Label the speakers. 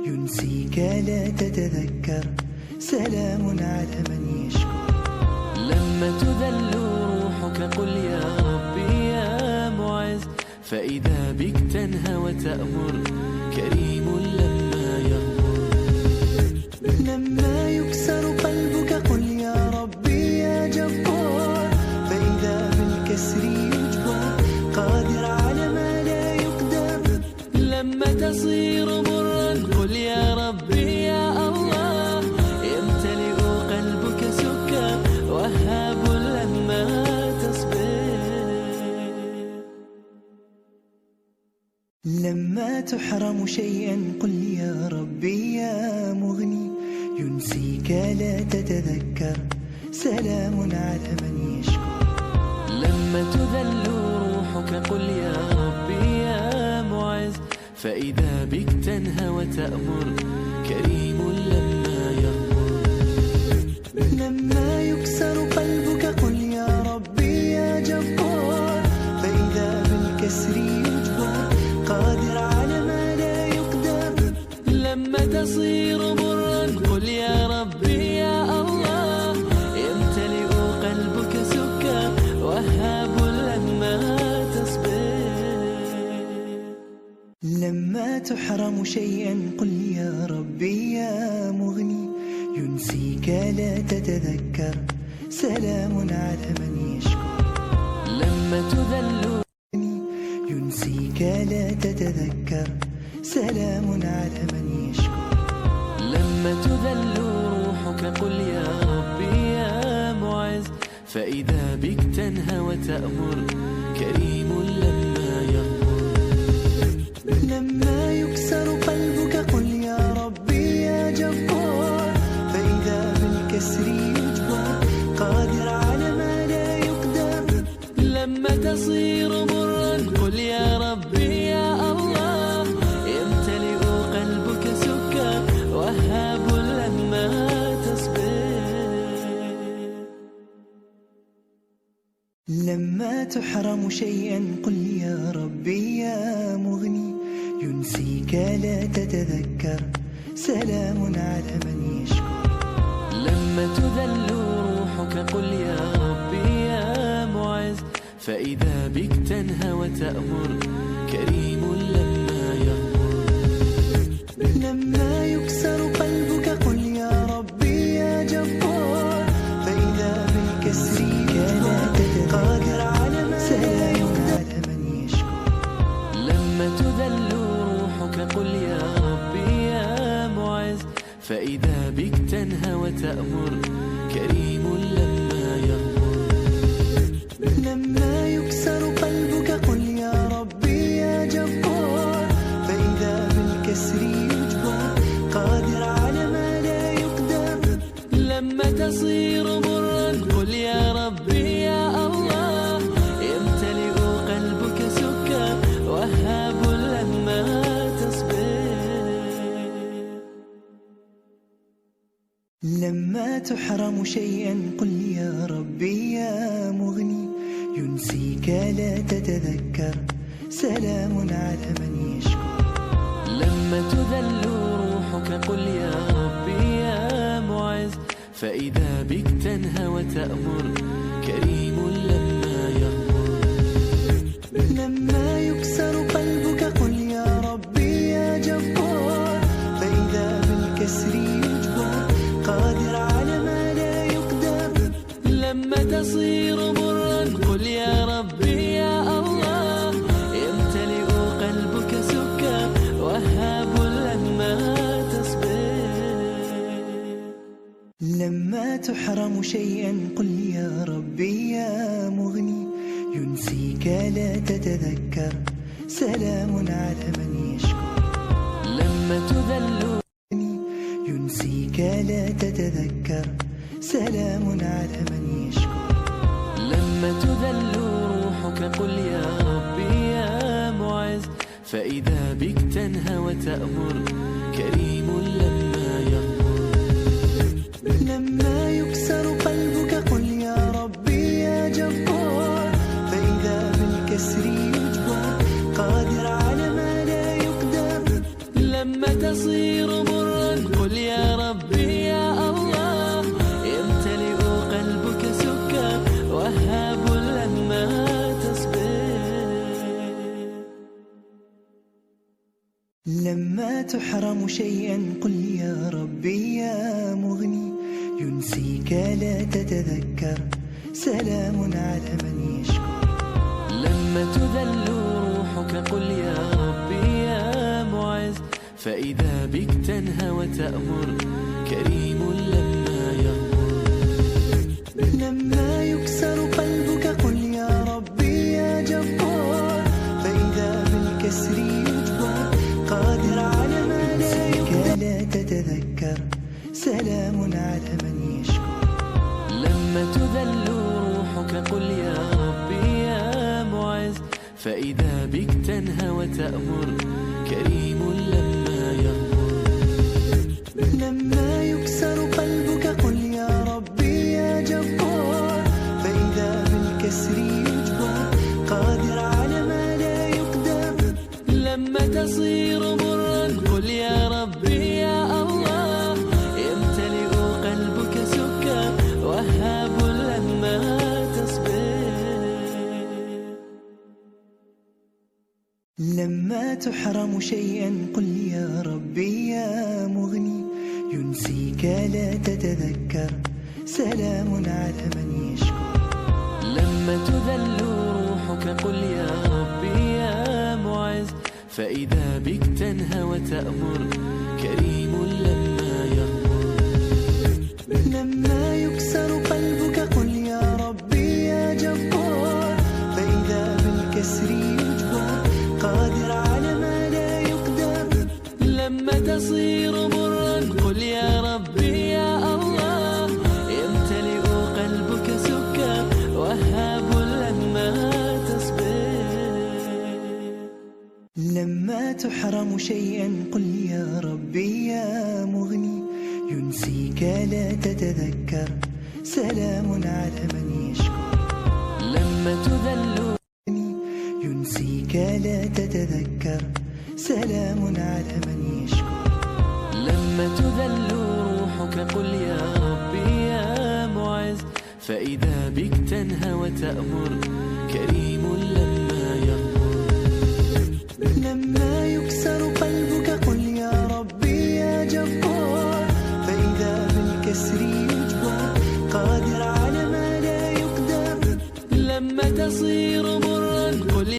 Speaker 1: ينسيك لا تتذكر، سلام على من يشكر.
Speaker 2: لما تذل روحك قل يا ربي يا معز، فإذا بك تنهى وتأمر كريم لما يغمر.
Speaker 1: لما يكسر قلبك قل يا ربي يا جبار، فإذا بالكسر يجبر قادر على ما لا يقدر.
Speaker 2: لما تصير مرا قل يا ربي يا الله، يمتلئ قلبك سكر وهاب لما تصبر.
Speaker 1: لما تحرم شيئا قل يا ربي يا مغني، ينسيك لا تتذكر، سلام على من يشكر.
Speaker 2: لما تذل روحك قل يا ربي يا معز، فإذا بك تنهى وتأمر كريم لما يغمر.
Speaker 1: لما يكسر قلبك قل يا ربي يا جبار، فإذا بالكسر يجبر قادر على ما لا يقدر.
Speaker 2: لما تصير مرا قل يا ربي يا الله، يمتلئ قلبك سكر وهاب لما تصبر.
Speaker 1: لما تحرم شيئا قل يا ربي يا مغني، ينسيك لا تتذكر، سلام على من يشكر.
Speaker 2: لما تذل
Speaker 1: ينسيك لا تتذكر، سلام على من يشكر.
Speaker 2: لما تذل روحك قل يا ربي يا معز، فإذا بك تنهى وتأمر كريم لما يغمر.
Speaker 1: لما يكسر قلبك قل يا ربي يا جبار، فإذا بالكسر يجبر قادر على ما لا يقدر.
Speaker 2: لما تصير مرا قل يا ربي يا الله، يمتلئ قلبك سكر وهاب لما تصبر.
Speaker 1: لما تحرم شيئا قل يا ربي يا مغني، ينسيك لا تتذكر، سلام على من يشكر.
Speaker 2: لما تذل روحك قل يا ربي يا معز، فإذا بك تنهى وتأمر كريم لما يغمر.
Speaker 1: لما يكسر قلبك قل يا ربي يا جبار، فإذا بالكسر يجبر قادر على ما لا يقدر. من يشكر.
Speaker 2: لما تذل روحك قل يا ربي يا معز، فإذا بك تنهى وتأمر كريم لما يغمر.
Speaker 1: لما يكسر قلبك قل يا ربي يا جبار، فإذا بالكسر يجبر قادر على ما لا يقدر.
Speaker 2: لما تصير مرا قل يا ربي يا الله، يمتلئ قلبك سكر وهاب لما تصبر.
Speaker 1: لما تحرم شيئا قل يا ربي يا مغني، ينسيك لا تتذكر، سلام على من يشكر.
Speaker 2: لما تذل روحك قل يا ربي يا معز، فإذا بك تنهى وتأمر كريم لما يغمر.
Speaker 1: لما يكسر قلبك قل يا ربي يا جبار، فإذا بالكسر يجبر قادر على ما لا يقدر.
Speaker 2: لما تصير مرا قل يا ربي يا الله، يمتلئ قلبك سكر وهاب لما تصبر.
Speaker 1: لما تحرم شيئا قل يا ربي يا مغني، ينسيك لا تتذكر، سلام على من يشكر.
Speaker 2: لما تذل
Speaker 1: ينسيك لا تتذكر، سلام على من يشكر.
Speaker 2: لما تذل روحك قل يا ربي يا معز، فإذا بك تنهى وتأمر كريم لما يغمر.
Speaker 1: لما يكسر قلبك قل يا ربي يا جبار، فإذا بالكسر يجبر قادر على ما لا يقدر.
Speaker 2: لما تصير مرا قل يا ربي يا الله، يمتلئ قلبك سكر وهاب لما تصبر.
Speaker 1: لما تحرم شيئا قل يا ربي يا مغني، ينسيك لا تتذكر سلام على من يشكر.
Speaker 2: لما تذل روحك قل يا ربي يا معز، فإذا بك تنهى وتأمر كريم لما يغمر.
Speaker 1: لما يكسر قلبك قل يا ربي يا جبار، فإذا بالكسر يجبر قادر على ما لا يقدر. لا تتذكر سلام على من يشكر.
Speaker 2: لما تذل روحك قل يا ربي يا معز، فإذا بك تنهى وتأمر كريم لما يغمر.
Speaker 1: لما يكسر قلبك قل يا ربي يا جبار، فإذا بالكسر يجبر قادر على ما لا يقدر.
Speaker 2: لما تصير مرا قل يا ربي يا الله، يمتلئ قلبك سكر وهاب لما تصبر.
Speaker 1: لما تحرم شيئا قل يا ربي يا مغني، ينسيك لا تتذكر سلام على من يشكر.
Speaker 2: لما تذل روحك قل يا ربي يا معز، فإذا بك تنهى وتأمر كريم لما يغمر.
Speaker 1: لما يكسر قلبك قل يا ربي يا جبار، فإذا بالكسر يجبر قادر على ما لا يقدر.
Speaker 2: لما تصير مرا قل يا ربي يا الله، يمتلئ قلبك سكر وهاب لما تصبر.
Speaker 1: لما تحرم شيئا قل يا ربي يا مغني، ينسيك لا تتذكر سلام على من يشكر.
Speaker 2: لما تذل
Speaker 1: ينسيك لا تتذكر سلام على من يشكر.
Speaker 2: لما تذل روحك قل يا ربي يا معز، فإذا بك تنهى وتأمر